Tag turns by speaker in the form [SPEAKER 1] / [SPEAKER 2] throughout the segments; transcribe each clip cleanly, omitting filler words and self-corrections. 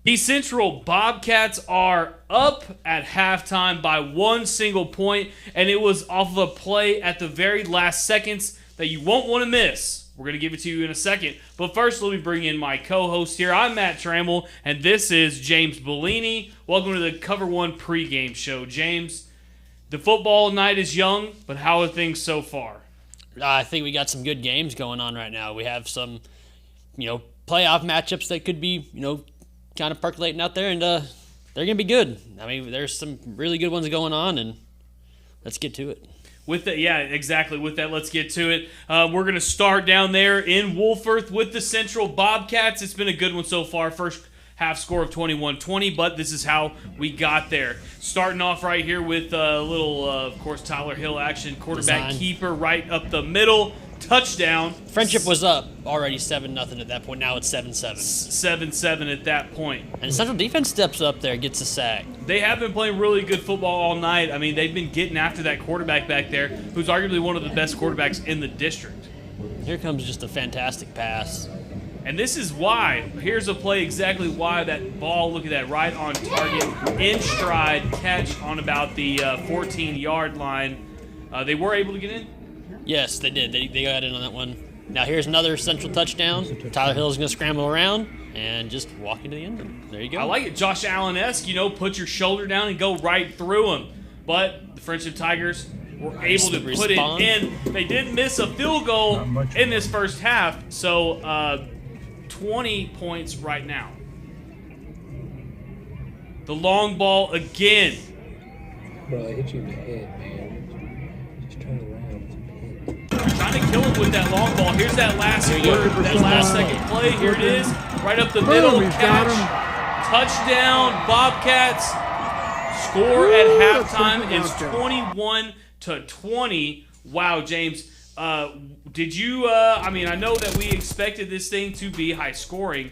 [SPEAKER 1] The Central Bobcats are up at halftime by one single point, and it was off of a play at the very last seconds that you won't want to miss. We're going to give it to you in a second. But first, let me bring in my co-host here. I'm Matt Trammell, and this is James Bellini. Welcome to the COVER1 pregame show. James, the football night is young, but how are things so far?
[SPEAKER 2] I think we got some good games going on right now. We have some, playoff matchups that could be, kind of percolating out there, and they're going to be good. I mean, there's some really good ones going on, and let's get to it.
[SPEAKER 1] With that, yeah, exactly. With that, let's get to it. We're going to start down there in Wolfforth with the Central Bobcats. It's been a good one so far. First half score of 21-20, but this is how we got there. Starting off right here with a little, of course, Tyler Hill action. Quarterback keeper right up the middle. Touchdown.
[SPEAKER 2] Friendship was up already 7-0 at that point. Now it's 7-7.
[SPEAKER 1] 7-7 at that point.
[SPEAKER 2] And Central defense steps up there, gets a sack.
[SPEAKER 1] They have been playing really good football all night. I mean, they've been getting after that quarterback back there, who's arguably one of the best quarterbacks in the district.
[SPEAKER 2] Here comes just a fantastic pass.
[SPEAKER 1] And this is why. Here's a play exactly why that ball, look at that, right on target, in stride, catch on about the 14-yard line. They were able to get in?
[SPEAKER 2] Yes, they did. They got in on that one. Now here's another Central touchdown. Tyler Hill is going to scramble around and just walk into the end zone. There you go.
[SPEAKER 1] I like it. Josh Allen-esque, put your shoulder down and go right through him. But the Friendship Tigers were able to put it in. They did miss a field goal in this first half, so 20 points right now. The long ball again.
[SPEAKER 3] Bro, it hit you in the head, man. Just turn around.
[SPEAKER 1] Trying to kill him with that long ball. Here's that last second play. Here it is. Right up the middle. Catch. Touchdown. Bobcats score at halftime. It's 21-20. Wow, James. Did you, I know that we expected this thing to be high scoring,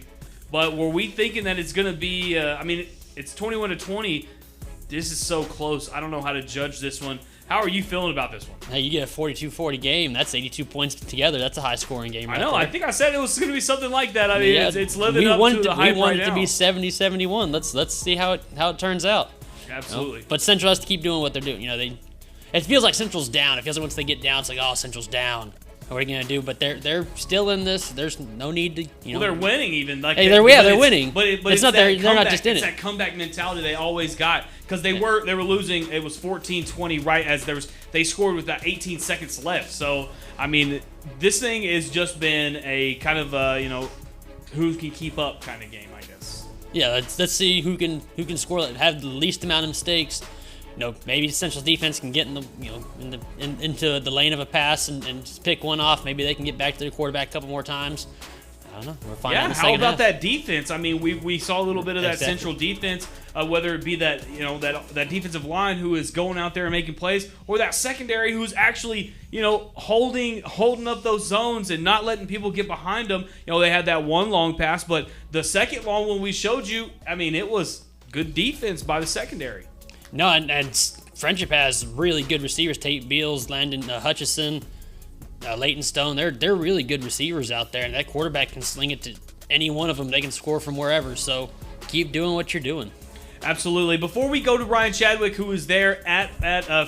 [SPEAKER 1] but were we thinking that it's going to be, it's 21-20. This is so close. I don't know how to judge this one. How are you feeling about this one?
[SPEAKER 2] Hey, you get a 42-40 game. That's 82 points together. That's a high-scoring game.
[SPEAKER 1] I know. I think I said it was going to be something like that. I mean, yeah, it's living up to the hype right now.
[SPEAKER 2] We want it to be 70-71. Let's see how it turns out.
[SPEAKER 1] Absolutely.
[SPEAKER 2] But Central has to keep doing what they're doing. It feels like Central's down. It feels like once they get down, it's like, oh, Central's down. What are we gonna do? But they're still in this. There's no need to,
[SPEAKER 1] Well, they're winning even. Like
[SPEAKER 2] they're winning.
[SPEAKER 1] But
[SPEAKER 2] it's not they're not just in it.
[SPEAKER 1] It's that comeback mentality they always got because they were losing. It was 14-20 right as they scored with about 18 seconds left. So I mean, this thing has just been a kind of who can keep up kind of game, I guess.
[SPEAKER 2] Yeah, let's see who can score, have the least amount of mistakes. Maybe Central's defense can get into the lane of a pass and just pick one off. Maybe they can get back to their quarterback a couple more times. I don't know. We're finding out in the second half.
[SPEAKER 1] That defense? I mean, we saw a little bit of that Central defense, whether it be that that defensive line who is going out there and making plays, or that secondary who's actually holding up those zones and not letting people get behind them. They had that one long pass, but the second long one we showed you, I mean, it was good defense by the secondary.
[SPEAKER 2] No, and Friendship has really good receivers. Tate Beals, Landon Hutchison, Leighton Stone. They're really good receivers out there, and that quarterback can sling it to any one of them. They can score from wherever, so keep doing what you're doing.
[SPEAKER 1] Absolutely. Before we go to Ryan Chadwick, who is there at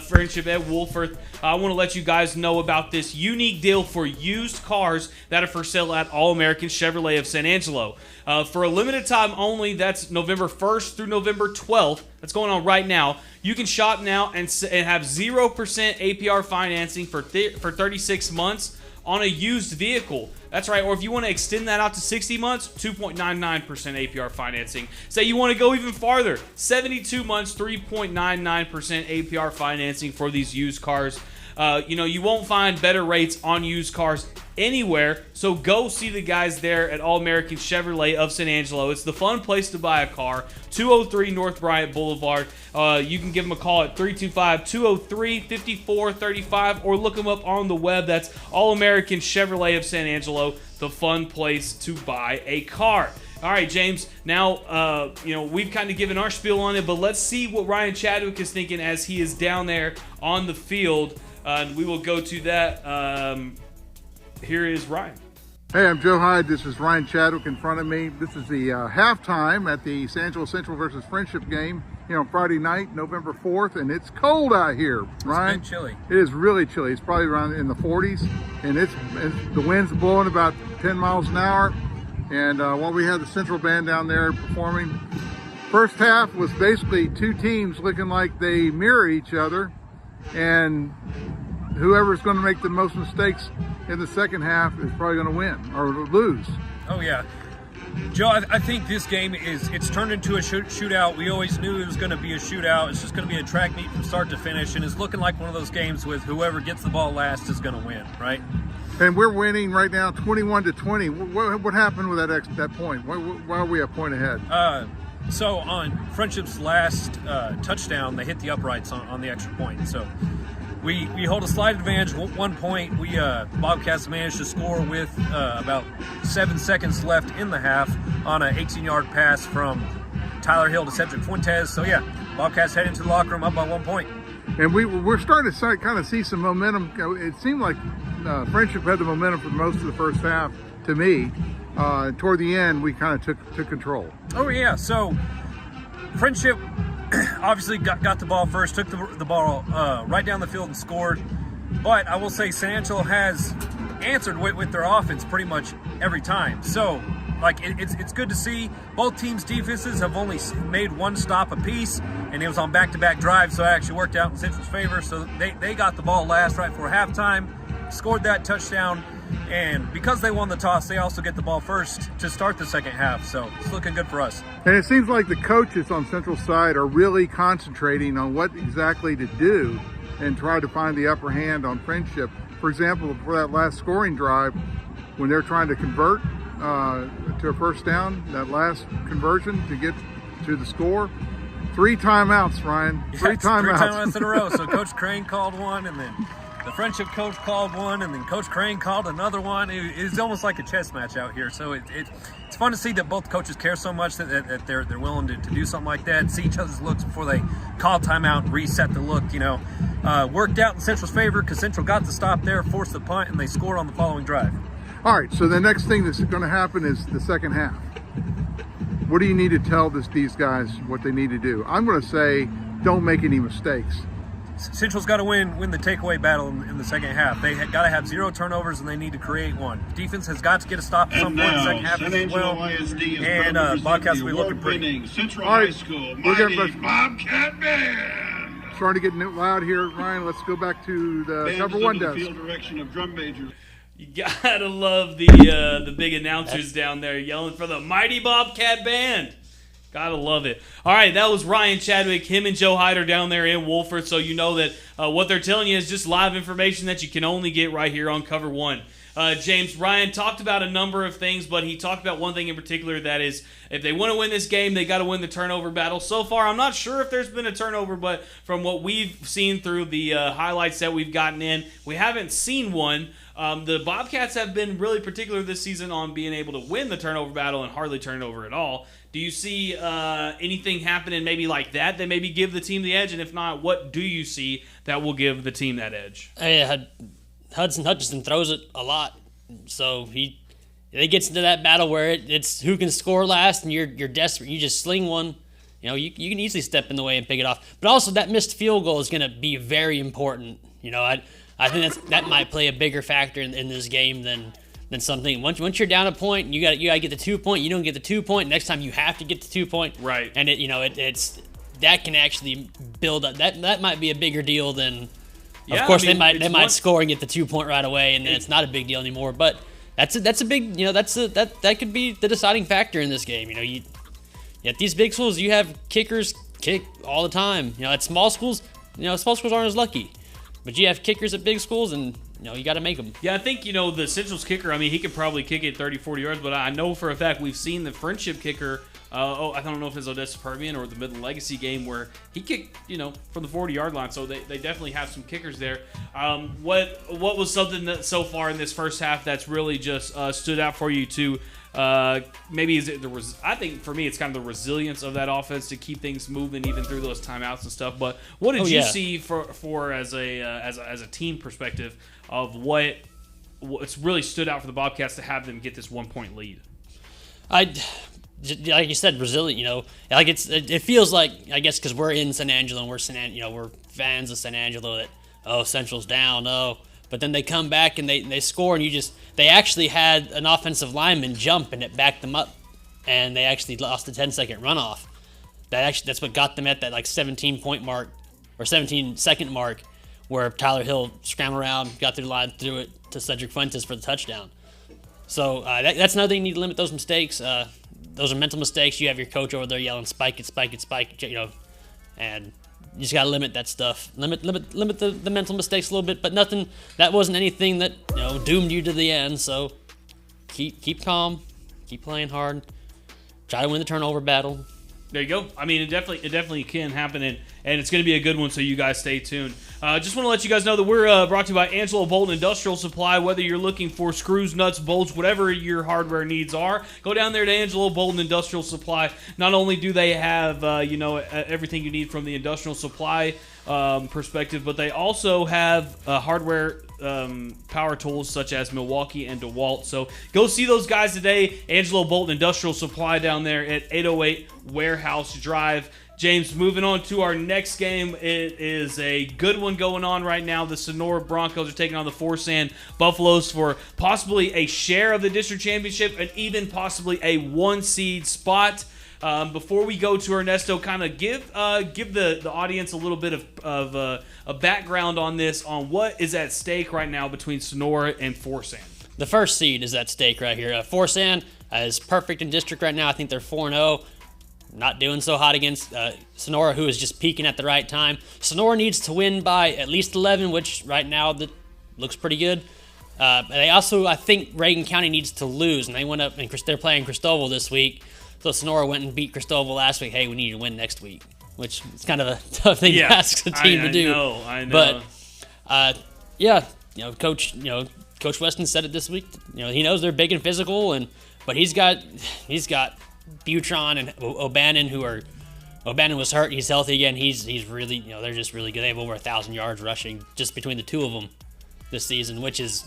[SPEAKER 1] Friendship at Wolfforth, I want to let you guys know about this unique deal for used cars that are for sale at All-American Chevrolet of San Angelo. For a limited time only, that's November 1st through November 12th. That's going on right now. You can shop now and have 0% APR financing for 36 months on a used vehicle. That's right. Or if you want to extend that out to 60 months, 2.99% APR financing. Say you want to go even farther, 72 months, 3.99% APR financing for these used cars. You won't find better rates on used cars anywhere, so go see the guys there at All-American Chevrolet of San Angelo. It's the fun place to buy a car, 203 North Bryant Boulevard. You can give them a call at 325-203-5435 or look them up on the web. That's All-American Chevrolet of San Angelo, the fun place to buy a car. All right, James, now, we've kind of given our spiel on it, but let's see what Ryan Chadwick is thinking as he is down there on the field. And we will go to that. Here is Ryan.
[SPEAKER 4] Hey, I'm Joe Hyde. This is Ryan Chadwick in front of me. This is the halftime at the San Angelo Central versus Friendship game, Friday night, November 4th, and it's cold out here, Ryan.
[SPEAKER 5] It's been chilly.
[SPEAKER 4] It is really chilly. It's probably around in the 40s, and the wind's blowing about 10 miles an hour. And while we had the Central band down there performing, first half was basically two teams looking like they mirror each other, and whoever's going to make the most mistakes in the second half is probably going to win or lose.
[SPEAKER 5] Oh, yeah. Joe, I think this game it's turned into a shootout. We always knew it was going to be a shootout. It's just going to be a track meet from start to finish, and it's looking like one of those games with whoever gets the ball last is going to win, right?
[SPEAKER 4] And we're winning right now 21-20. What happened with that point? Why are we a point ahead?
[SPEAKER 5] So on Friendship's last touchdown, they hit the uprights on the extra point. So we hold a slight advantage, 1 point. Bobcats managed to score with about 7 seconds left in the half on an 18-yard pass from Tyler Hill to Cedric Fuentes. So yeah, Bobcats head into the locker room up by 1 point.
[SPEAKER 4] And we're starting to kind of see some momentum. It seemed like Friendship had the momentum for most of the first half to me. Toward the end, we kind of took control.
[SPEAKER 5] Oh yeah, so Friendship obviously got the ball first, took the ball right down the field and scored. But I will say San Angelo has answered with their offense pretty much every time. So it's good to see. Both teams' defenses have only made one stop apiece, and it was on back-to-back drives, so it actually worked out in Central's favor. So they got the ball last right before halftime, scored that touchdown, and because they won the toss, they also get the ball first to start the second half. So it's looking good for us.
[SPEAKER 4] And it seems like the coaches on Central's side are really concentrating on what exactly to do and try to find the upper hand on Friendship. For example, for that last scoring drive, when they're trying to convert to a first down, that last conversion to get to the score, 3 timeouts, Ryan. Three timeouts
[SPEAKER 5] in a row. So Coach Crane called one, and then the Friendship coach called one, and then Coach Crane called another one. It's almost like a chess match out here. So it's fun to see that both coaches care so much that they're willing to do something like that, see each other's looks before they call timeout and reset the look. Worked out in Central's favor because Central got the stop there, forced the punt, and they scored on the following drive.
[SPEAKER 4] All right, so the next thing that's going to happen is the second half. What do you need to tell these guys what they need to do? I'm going to say don't make any mistakes.
[SPEAKER 5] Central's got to win the takeaway battle in the second half. They got to have 0 turnovers, and they need to create one. Defense has got to get a stop at some point in the second half as well. And Bobcats will be looking pretty.
[SPEAKER 6] Central High School, mighty Bobcat Band.
[SPEAKER 4] Starting to get loud here, Ryan. Let's go back to the COVER1 desk.
[SPEAKER 6] Field direction of drum major.
[SPEAKER 1] You gotta love the big announcers down there yelling for the mighty Bobcat Band. Gotta love it. All right, that was Ryan Chadwick. Him and Joe Hyde are down there in Wolford, so you know that what they're telling you is just live information that you can only get right here on COVER1. James, Ryan talked about a number of things, but he talked about one thing in particular, that is if they want to win this game, they got to win the turnover battle. So far, I'm not sure if there's been a turnover, but from what we've seen through the highlights that we've gotten in, we haven't seen one. The Bobcats have been really particular this season on being able to win the turnover battle and hardly turn over at all. Do you see anything happening maybe like that maybe give the team the edge? And if not, what do you see that will give the team that edge?
[SPEAKER 2] Hudson Hutchinson throws it a lot, so it gets into that battle where it's who can score last, and you're desperate. You just sling one. You can easily step in the way and pick it off. But also that missed field goal is going to be very important. I think that might play a bigger factor in this game than something. Once you're down a point, you got to get the 2 point. You don't get the 2 point. Next time you have to get the 2 point.
[SPEAKER 1] Right.
[SPEAKER 2] And it's that can actually build up. That might be a bigger deal than.
[SPEAKER 1] Yeah,
[SPEAKER 2] of course, they might score and get the 2 point right away, and then it's not a big deal anymore. But that's a big that could be the deciding factor in this game. At these big schools, you have kickers kick all the time. At small schools, small schools aren't as lucky. But you have kickers at big schools, and you got to make them.
[SPEAKER 1] Yeah, I think, the Central's kicker, he could probably kick it 30, 40 yards, but I know for a fact we've seen the Friendship kicker, I don't know if it's Odessa Permian or the Midland Legacy game, where he kicked, from the 40-yard line, so they definitely have some kickers there. What was something that so far in this first half that's really just stood out for you to maybe is it I think for me it's kind of the resilience of that offense to keep things moving even through those timeouts and stuff. But what did you see for as a team perspective of what it's really stood out for the Bobcats to have them get this 1-point lead?
[SPEAKER 2] Like you said, resilient. Like it feels like, I guess because we're in San Angelo and we're fans of San Angelo, that Central's down, but then they come back and they score, and they actually had an offensive lineman jump and it backed them up, and they actually lost the 10-second runoff. That's what got them at that 17-point mark or 17-second mark, where Tyler Hill scrambled around, got through the line, threw it to Cedric Fuentes for the touchdown. So that's another thing. You need to limit those mistakes. Those are mental mistakes. You have your coach over there yelling, "Spike it, spike it, spike it," and you just gotta limit that stuff. Limit the mental mistakes a little bit, but nothing. That wasn't anything that doomed you to the end. So keep calm, keep playing hard, try to win the turnover battle.
[SPEAKER 1] There you go. I mean, it definitely can happen, and it's going to be a good one, so you guys stay tuned. Just want to let you guys know that we're brought to you by Angelo Bolton Industrial Supply. Whether you're looking for screws, nuts, bolts, whatever your hardware needs are, go down there to Angelo Bolton Industrial Supply. Not only do they have everything you need from the industrial supply perspective, but they also have hardware power tools such as Milwaukee and DeWalt. So go see those guys today. Angelo Bolton Industrial Supply down there at 808 Warehouse Drive. James, moving on to our next game. It is a good one going on right now. The Sonora Broncos are taking on the Forsan Buffaloes for possibly a share of the district championship and even possibly a 1-seed spot. Before we go to Ernesto, kind of give the audience a little bit of a background on this, on what is at stake right now between Sonora and Forsan.
[SPEAKER 2] The first seed is at stake right here. Forsan is perfect in district right now. I think they're 4-0. Not doing so hot against Sonora, who is just peaking at the right time. Sonora needs to win by at least 11, which right now that looks pretty good. They also, I think, Reagan County needs to lose, and they went up and they're playing Cristobal this week. So Sonora went and beat Cristobal last week. Hey, we need to win next week, which is kind of a tough thing to ask the team to do.
[SPEAKER 1] I know.
[SPEAKER 2] But Coach Weston said it this week. He knows they're big and physical, but he's got Butron and O'Bannon, O'Bannon was hurt. He's healthy again. He's really, they're just really good. They have over 1,000 yards rushing just between the two of them this season, which is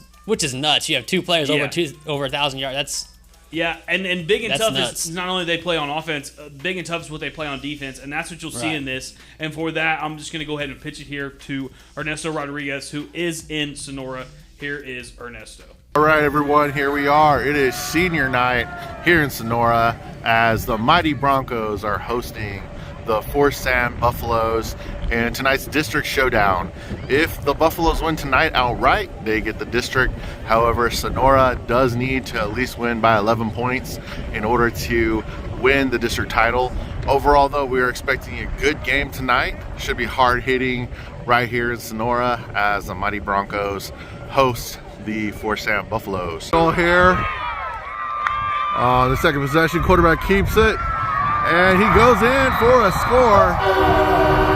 [SPEAKER 2] nuts. You have two players over 1,000 yards.
[SPEAKER 1] And big and tough
[SPEAKER 2] nuts.
[SPEAKER 1] is not only they play on offense, big and tough is what they play on defense, and that's what you'll see in this. And for that, I'm just going to go ahead and pitch it here to Ernesto Rodriguez, who is in Sonora. Here is Ernesto.
[SPEAKER 7] All right, everyone, here we are. It is senior night here in Sonora as the mighty Broncos are hosting the Forsan Buffaloes in tonight's district showdown. If the Buffaloes win tonight outright, they get the district. However, Sonora does need to at least win by 11 points in order to win the district title. Overall, though, we are expecting a good game tonight. Should be hard hitting right here in Sonora as the mighty Broncos host the Forsan Buffaloes. So here, the second possession, quarterback keeps it, and he goes in for a score.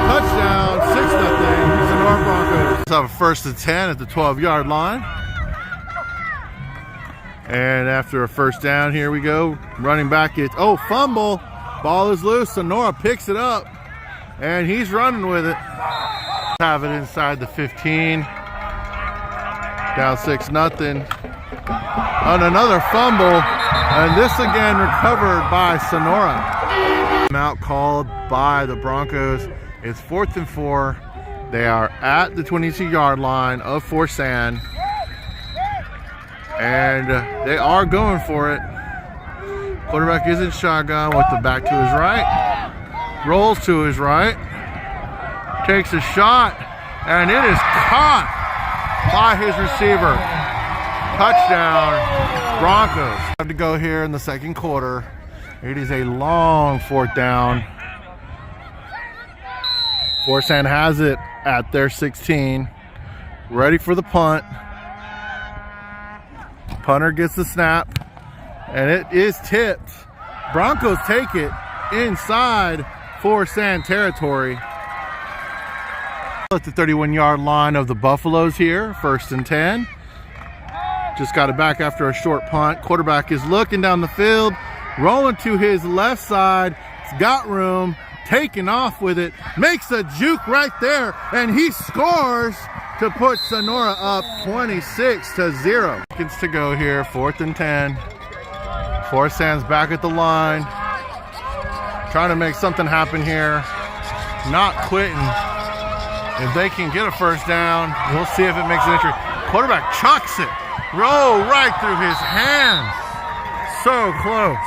[SPEAKER 7] Touchdown, 6-0, Sonora Broncos. Let's have a 1st and 10 at the 12-yard line. And after a first down, here we go. Running back, fumble. Ball is loose. Sonora picks it up, and he's running with it. Have it inside the 15. Down 6-0. On another fumble, and this again recovered by Sonora. Out called by the Broncos. It's 4th and 4. They are at the 22-yard line of Forsan, and they are going for it. Quarterback is in shotgun with the back to his right. Rolls to his right. Takes a shot, and it is caught by his receiver. Touchdown, Broncos. Have to go here in the second quarter. It is a long 4th down. Forsan has it at their 16. Ready for the punt. Punter gets the snap, and it is tipped. Broncos take it inside Forsan territory. At the 31-yard line of the Buffaloes here, 1st and 10. Just got it back after a short punt. Quarterback is looking down the field, rolling to his left side. It's got room, taking off with it, makes a juke right there, and he scores to put Sonora up 26-0. Seconds to go here, 4th and 10. Forest Sands back at the line, trying to make something happen here, not quitting. If they can get a first down, we'll see if it makes an entry. Quarterback chucks it, roll right through his hands. So close.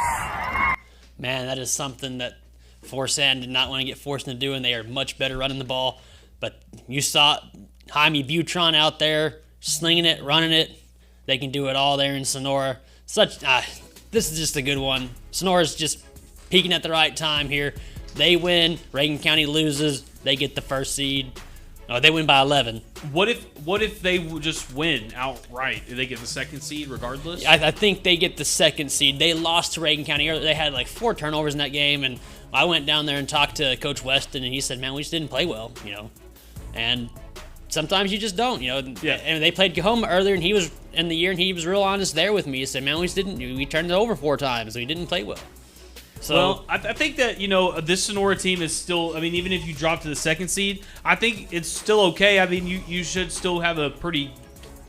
[SPEAKER 2] Man, that is something that Forest Sand did not want to get forced into doing. They are much better running the ball. But you saw Jaime Butron out there slinging it, running it. They can do it all there in Sonora. This is just a good one. Sonora's just peaking at the right time here. They win. Reagan County loses. They get the first seed. No, they win by 11.
[SPEAKER 1] What if they just win outright? Do they get the second seed regardless?
[SPEAKER 2] I think they get the second seed. They lost to Reagan County earlier. They had like 4 turnovers in that game, and I went down there and talked to Coach Weston, and he said, "Man, we just didn't play well, you know." And sometimes you just don't, you know.
[SPEAKER 1] Yeah.
[SPEAKER 2] And they played Cahoma earlier, and he was in the year, and he was real honest there with me. He said, "Man, we just didn't. We turned it over 4 times. We didn't play well." So,
[SPEAKER 1] well, I think that, you know, this Sonora team is still, I mean, even if you drop to the second seed, I think it's still okay. I mean, you should still have a pretty,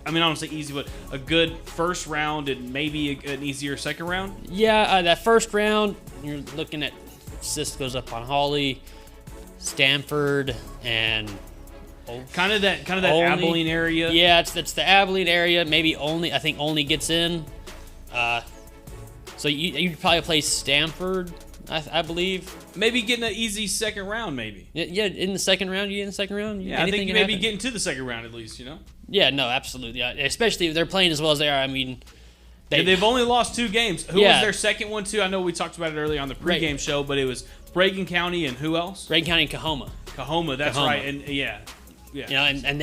[SPEAKER 1] I mean, I don't say easy, but a good first round and maybe an easier second round.
[SPEAKER 2] Yeah, that first round, you're looking at Cisco's up on Hawley, Stanford, and
[SPEAKER 1] kind of that
[SPEAKER 2] Olney.
[SPEAKER 1] Abilene area.
[SPEAKER 2] Yeah, it's the Abilene area. Maybe I think Olney gets in. So you'd probably play Stanford, I believe.
[SPEAKER 1] Maybe getting an easy second round, maybe.
[SPEAKER 2] Yeah, in the second round,
[SPEAKER 1] Yeah, I think maybe getting to the second round at least, you know?
[SPEAKER 2] Yeah, no, absolutely. Especially if they're playing as well as they are. I mean,
[SPEAKER 1] they've only lost 2 games. Who was their second one, too? I know we talked about it earlier on the pregame show, but it was Reagan County and who else?
[SPEAKER 2] Reagan County and Cahoma.
[SPEAKER 1] Cahoma, that's right. And yeah.
[SPEAKER 2] You know, and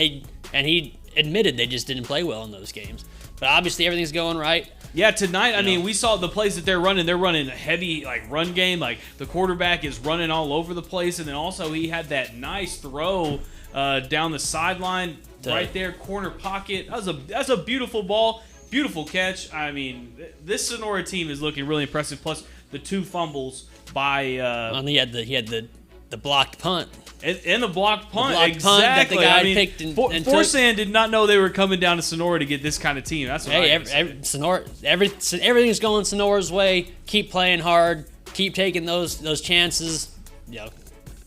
[SPEAKER 2] he admitted they just didn't play well in those games. But obviously everything's going right.
[SPEAKER 1] Yeah, tonight, I mean, we saw the plays that they're running. They're running a heavy, like, run game. Like, the quarterback is running all over the place. And then also he had that nice throw down the sideline right there, corner pocket. That's a beautiful ball, beautiful catch. I mean, this Sonora team is looking really impressive. Plus the 2 fumbles by...
[SPEAKER 2] he had the blocked punt.
[SPEAKER 1] And the blocked punt,
[SPEAKER 2] exactly. Punt that the guy picked and
[SPEAKER 1] Forest Sand did not know they were coming down to Sonora to get this kind of team. That's what
[SPEAKER 2] Sonora, everything's going Sonora's way. Keep playing hard. Keep taking those chances. You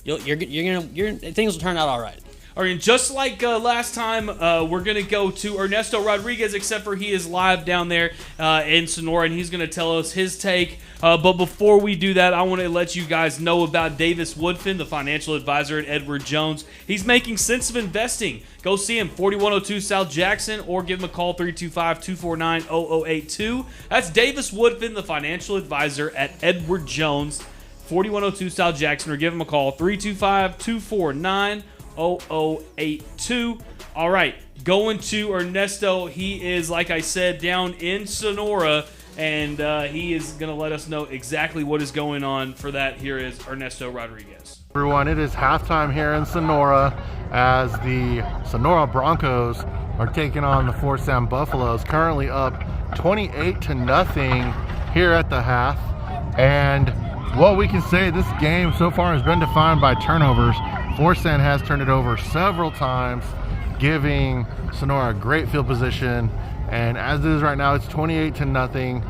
[SPEAKER 2] know, things will turn out all right.
[SPEAKER 1] All right, and just like last time, we're going to go to Ernesto Rodriguez, except for he is live down there in Sonora, and he's going to tell us his take. But before we do that, I want to let you guys know about Davis Woodfin, the financial advisor at Edward Jones. He's making sense of investing. Go see him, 4102 South Jackson, or give him a call, 325-249-0082. That's Davis Woodfin, the financial advisor at Edward Jones, 4102 South Jackson, or give him a call, 325-249-0082. All right, going to Ernesto. He is, like I said, down in Sonora, and he is going to let us know exactly what is going on for that. Here is Ernesto Rodriguez.
[SPEAKER 7] Everyone, it is halftime here in Sonora as the Sonora Broncos are taking on the Forest Sand Buffaloes, currently up 28-0 here at the half. And what we can say, this game so far has been defined by turnovers. Forest Sand has turned it over several times, giving Sonora great field position. And as it is right now, it's 28-0.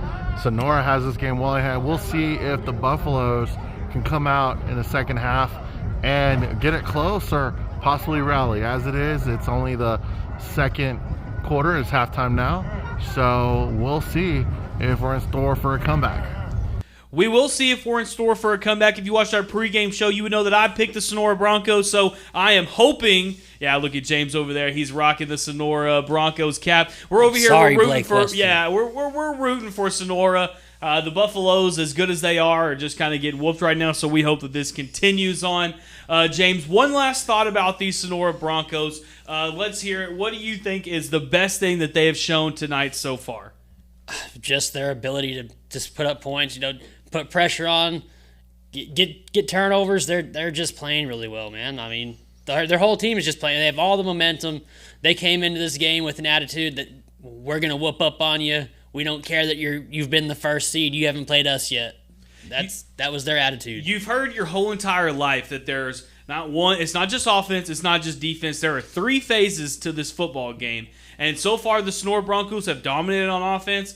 [SPEAKER 7] Sonora has this game well ahead. We'll see if the Buffaloes can come out in the second half and get it close or possibly rally. As it is, it's only the second quarter. It's halftime now. So we'll see if we're in store for a comeback.
[SPEAKER 1] We will see if we're in store for a comeback. If you watched our pregame show, you would know that I picked the Sonora Broncos, so I am hoping. Yeah, look at James over there. He's rocking the Sonora Broncos cap. We're over here. We're rooting for. Yeah, we're rooting for Sonora. The Buffaloes, as good as they are just kind of getting whooped right now. So we hope that this continues on. James, one last thought about these Sonora Broncos. Let's hear it. What do you think is the best thing that they have shown tonight so far?
[SPEAKER 2] Just their ability to just put up points. You know, put pressure on, get turnovers. They're just playing really well, man. I mean, their whole team is just playing. They have all the momentum. They came into this game with an attitude that we're gonna whoop up on you. We don't care that you've been the first seed. You haven't played us yet. That was their attitude.
[SPEAKER 1] You've heard your whole entire life that there's not one. It's not just offense. It's not just defense. There are 3 phases to this football game, and so far the Sonora Broncos have dominated on offense,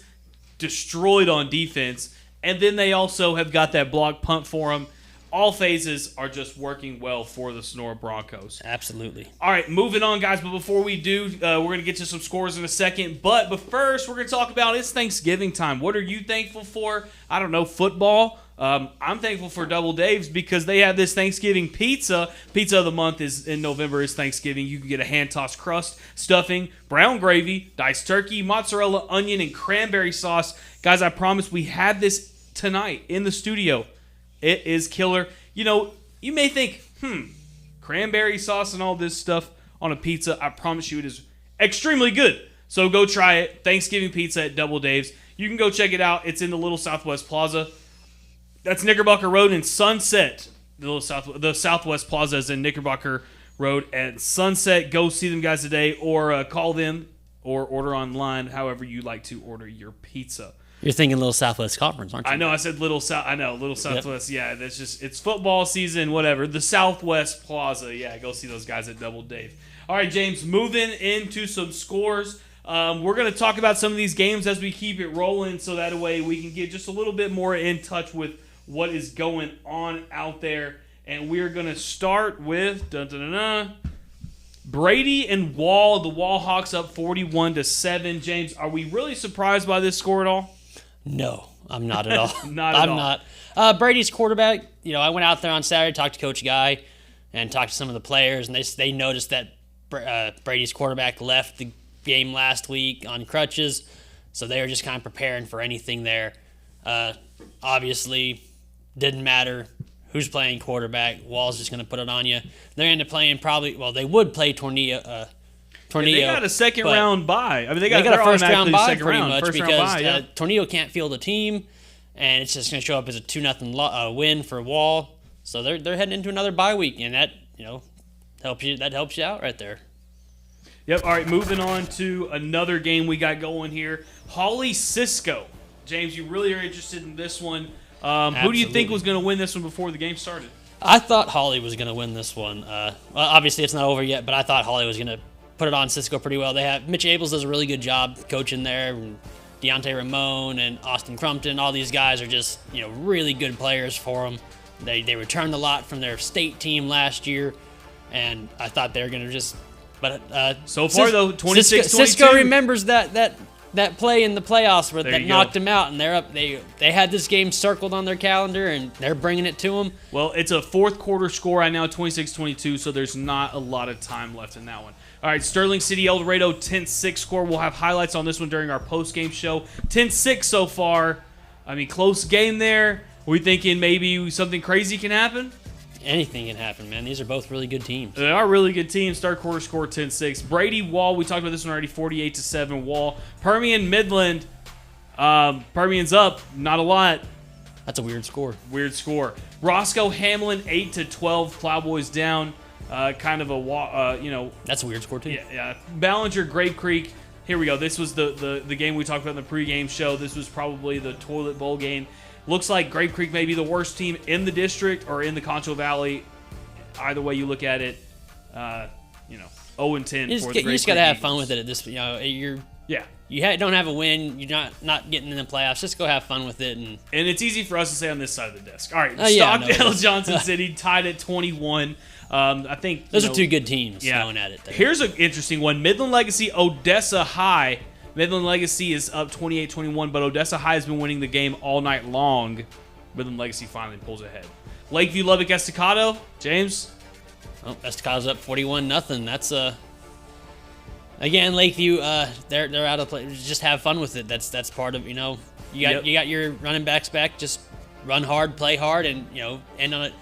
[SPEAKER 1] destroyed on defense, and then they also have got that block punt for them. All phases are just working well for the Sonora Broncos.
[SPEAKER 2] Absolutely.
[SPEAKER 1] All right, moving on, guys. But before we do, we're going to get to some scores in a second. But first, we're going to talk about it's Thanksgiving time. What are you thankful for? I don't know, football. I'm thankful for Double Dave's because they have this Thanksgiving pizza. Pizza of the month is in November is Thanksgiving. You can get a hand-tossed crust, stuffing, brown gravy, diced turkey, mozzarella, onion, and cranberry sauce. Guys, I promise we had this tonight in the studio. It is killer. You know, you may think, cranberry sauce and all this stuff on a pizza. I promise you it is extremely good. So go try it. Thanksgiving pizza at Double Dave's. You can go check it out. It's in the Little Southwest Plaza. That's Knickerbocker Road in Sunset. The Southwest Plaza is in Knickerbocker Road at Sunset. Go see them guys today or call them or order online, however you like to order your pizza.
[SPEAKER 2] You're thinking Little Southwest Conference, aren't you?
[SPEAKER 1] I know. I said Little South. I know Little Southwest. Yep. Yeah, that's just it's football season. Whatever. The Southwest Plaza. Yeah, go see those guys at Double Dave. All right, James. Moving into some scores. We're going to talk about some of these games as we keep it rolling, so that way we can get just a little bit more in touch with what is going on out there. And we're going to start with Brady and Wall. The Wall Hawks up 41-7. James, are we really surprised by this score at all?
[SPEAKER 2] No, I'm not at all.
[SPEAKER 1] I'm not.
[SPEAKER 2] Brady's quarterback, I went out there on Saturday, talked to Coach Guy, and talked to some of the players, and they noticed that Brady's quarterback left the game last week on crutches, so they were just kind of preparing for anything there. Obviously, didn't matter who's playing quarterback. Wall's just going to put it on you. They're into playing they would play Tornillo.
[SPEAKER 1] They got a second round bye. I mean, they got
[SPEAKER 2] a first round bye
[SPEAKER 1] pretty much
[SPEAKER 2] because Tornillo can't field a team, and it's just going to show up as a 2-0 win for Wall. So they're heading into another bye week, and that helps you out right there.
[SPEAKER 1] Yep. All right, moving on to another game we got going here. Holly-Cisco. James, you really are interested in this one. Who do you think was going to win this one before the game started?
[SPEAKER 2] I thought Holly was going to win this one. Well, obviously it's not over yet, but I thought Holly was going to put it on Cisco pretty well. They have Mitch Abels does a really good job coaching there. And Deontay Ramon and Austin Crumpton, all these guys are just really good players for them. They returned a lot from their state team last year, and I thought they were going to just. But
[SPEAKER 1] so far though, 26-22.
[SPEAKER 2] Cisco remembers that play in the playoffs that knocked them out, and they're up. They had this game circled on their calendar, and they're bringing it to them.
[SPEAKER 1] Well, it's a fourth quarter score right now, 26-22, so there's not a lot of time left in that one. All right, Sterling City, El Dorado, 10-6 score. We'll have highlights on this one during our post-game show. 10-6 so far. I mean, close game there. Are we thinking maybe something crazy can happen?
[SPEAKER 2] Anything can happen, man. These are both really good teams.
[SPEAKER 1] They are really good teams. Third quarter score 10-6. Brady, Wall, we talked about this one already, 48-7. Wall. Permian, Midland. Permian's up. Not a lot.
[SPEAKER 2] That's a weird score.
[SPEAKER 1] Weird score. Roscoe, Hamlin, 8-12. Plowboys down. Kind of a,
[SPEAKER 2] That's a weird score, too.
[SPEAKER 1] Yeah. Ballinger, Grape Creek. Here we go. This was the game we talked about in the pregame show. This was probably the toilet bowl game. Looks like Grape Creek may be the worst team in the district or in the Concho Valley. Either way you look at it, 0-10 for the Grape Creek.
[SPEAKER 2] You just got to have fun with it at this. You don't have a win. You're not getting in the playoffs. Just go have fun with it. And
[SPEAKER 1] it's easy for us to say on this side of the desk. All right, Stockdale, Johnson City tied at 21. I think
[SPEAKER 2] those are two good teams going at it there.
[SPEAKER 1] Here's an interesting one. Midland Legacy, Odessa High. Midland Legacy is up 28-21, but Odessa High has been winning the game all night long. Midland Legacy finally pulls ahead. Lakeview, Lubbock, Estacado. James?
[SPEAKER 2] Oh, Estacado's up 41-0. That's again, Lakeview, they're out of play. Just have fun with it. That's part of, you got your running backs back. Just run hard, play hard, and, end on it.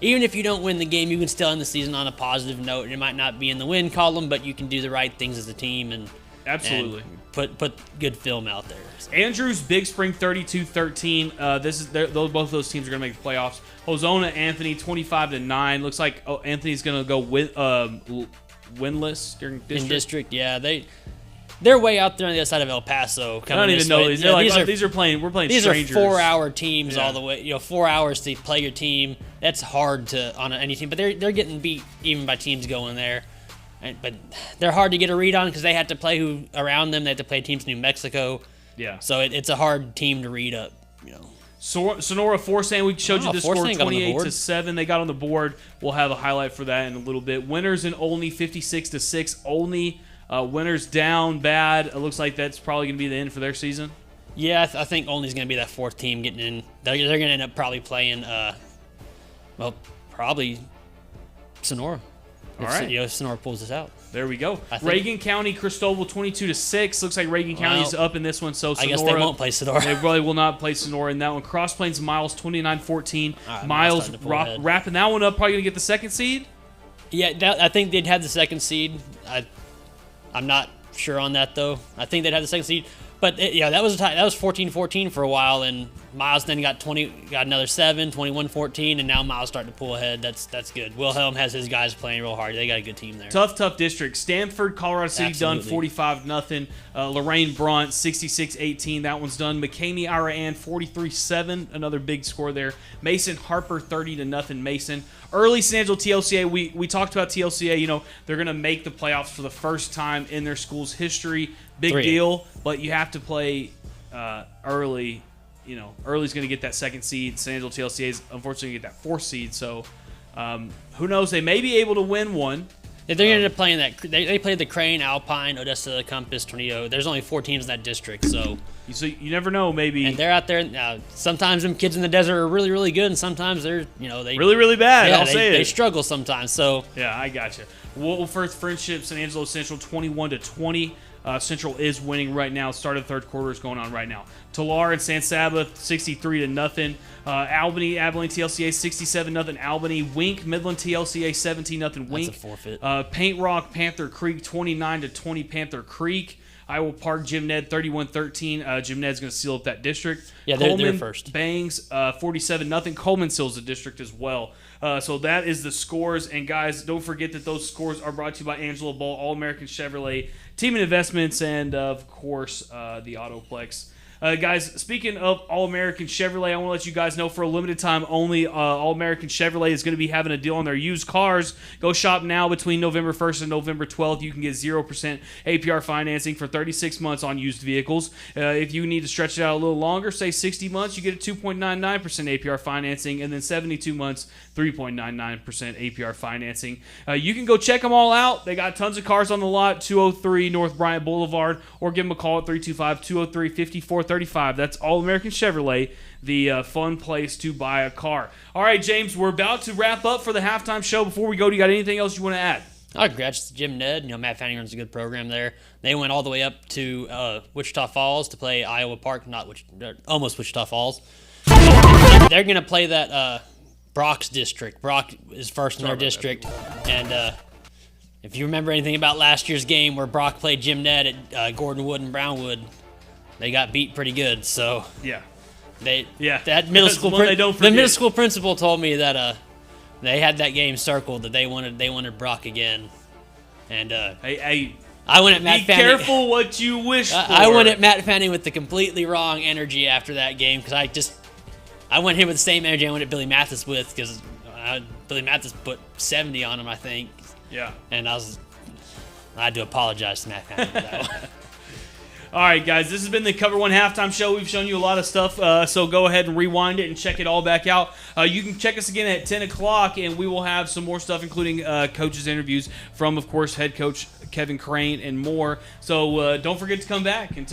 [SPEAKER 2] Even if you don't win the game, you can still end the season on a positive note. It might not be in the win column, but you can do the right things as a team and
[SPEAKER 1] absolutely.
[SPEAKER 2] And put good film out there. So.
[SPEAKER 1] Andrews, Big Spring, 32-13. Both those teams are going to make the playoffs. Ozona, Anthony, 25-9. Looks like Anthony's going to go winless during district.
[SPEAKER 2] In district, yeah. they're way out there on the other side of El Paso.
[SPEAKER 1] I don't even know these. They're like, these are playing. We're playing
[SPEAKER 2] these
[SPEAKER 1] strangers.
[SPEAKER 2] These are 4-hour teams all the way. 4 hours to play your team. That's hard to on any team. But they're getting beat even by teams going there. But they're hard to get a read on because they have to play who around them. They have to play teams in New Mexico.
[SPEAKER 1] Yeah.
[SPEAKER 2] So it's a hard team to read up.
[SPEAKER 1] Sonora Forsan, we showed you the score,
[SPEAKER 2] Forsan
[SPEAKER 1] 28-7. They got on the board. We'll have a highlight for that in a little bit. Winners in Olney, 56-6. Olney winners down bad. It looks like that's probably going to be the end for their season.
[SPEAKER 2] Yeah, I think Olney's going to be that fourth team getting in. They're going to end up probably playing, probably Sonora.
[SPEAKER 1] All right.
[SPEAKER 2] Sonora pulls this out.
[SPEAKER 1] There we go. Reagan County, Cristobal, 22-6. Looks like Reagan County's up in this one. So Sonora,
[SPEAKER 2] I guess they won't play Sonora.
[SPEAKER 1] They probably will not play Sonora in that one. Cross Plains, Miles, 29-14. Miles wrapping that one up. Probably going to get the second seed.
[SPEAKER 2] Yeah, I think they'd have the second seed. I'm not sure on that though. I think they'd have the second seed. But that was a tie. That was 14-14 for a while, and Miles then got another 7, 21-14, and now Miles starting to pull ahead. That's good. Wilhelm has his guys playing real hard. They got a good team there.
[SPEAKER 1] Tough district. Stanford, Colorado City done 45-0. Lorraine Brunt 66-18. That one's done. McCamey, Ira Ann 43-7. Another big score there. Mason Harper 30-0. Mason. Early San Angelo TLCA. We talked about TLCA. They're going to make the playoffs for the first time in their school's history. Big deal, but you have to play early. Early's going to get that second seed. San Angelo TLCA is unfortunately going to get that 4th seed. So who knows? They may be able to win one.
[SPEAKER 2] If they're going to end up playing that, they played the Crane, Alpine, Odessa, Compass, Tornillo. There's only 4 teams in that district, so
[SPEAKER 1] you never know. Maybe
[SPEAKER 2] and they're out there. Sometimes them kids in the desert are really, really good, and sometimes they're they
[SPEAKER 1] really, really bad.
[SPEAKER 2] Yeah,
[SPEAKER 1] I'll say
[SPEAKER 2] they struggle sometimes. So
[SPEAKER 1] yeah, I gotcha. Wolford Friendship, San Angelo Central 21-20. Central is winning right now. Start of the third quarter is going on right now. Talar and San Saba 63-0. Albany, Abilene TLCA 67-0. Albany. Wink, Midland TLCA 17-0. Wink.
[SPEAKER 2] That's a forfeit.
[SPEAKER 1] Paint Rock, Panther Creek 29-20. Panther Creek. Iowa Park, Jim Ned 31-13. Jim Ned's going to seal up that district.
[SPEAKER 2] Yeah, they're first.
[SPEAKER 1] Bangs 47-0. Coleman seals the district as well. So that is the scores. And guys, don't forget that those scores are brought to you by Angelo Ball, All-American Chevrolet, Team and Investments, and of course the Autoplex. Guys, speaking of All-American Chevrolet, I want to let you guys know for a limited time only, All-American Chevrolet is going to be having a deal on their used cars. Go shop now between November 1st and November 12th. You can get 0% APR financing for 36 months on used vehicles. If you need to stretch it out a little longer, say 60 months, you get a 2.99% APR financing, and then 72 months, 3.99% APR financing. You can go check them all out. They got tons of cars on the lot, 203 North Bryant Boulevard, or give them a call at 325-203-5435. That's All American Chevrolet, the fun place to buy a car. All right, James, we're about to wrap up for the halftime show. Before we go, do you got anything else you want to add?
[SPEAKER 2] Congrats to Jim Ned. Matt Fanning runs a good program there. They went all the way up to Wichita Falls to play Iowa Park, almost Wichita Falls. They're going to play that Brock's district. Brock is first in their district, and if you remember anything about last year's game where Brock played Jim Ned at Gordon Wood and Brownwood, they got beat pretty good. So
[SPEAKER 1] yeah,
[SPEAKER 2] that middle school the middle school principal told me that they had that game circled, that they wanted Brock again, and
[SPEAKER 1] I
[SPEAKER 2] went at Matt Fanning.
[SPEAKER 1] Be careful what you wish for.
[SPEAKER 2] I went at Matt Fanning with the completely wrong energy after that game because I went here with the same energy I went at Billy Mathis with because Billy Mathis put 70 on him, I think.
[SPEAKER 1] Yeah,
[SPEAKER 2] and I had to apologize to Matt Fanning for that one.
[SPEAKER 1] All right, guys, this has been the COVER1 Halftime Show. We've shown you a lot of stuff, so go ahead and rewind it and check it all back out. You can check us again at 10 o'clock, and we will have some more stuff, including coaches' interviews from, of course, head coach Kevin Crane and more. So don't forget to come back.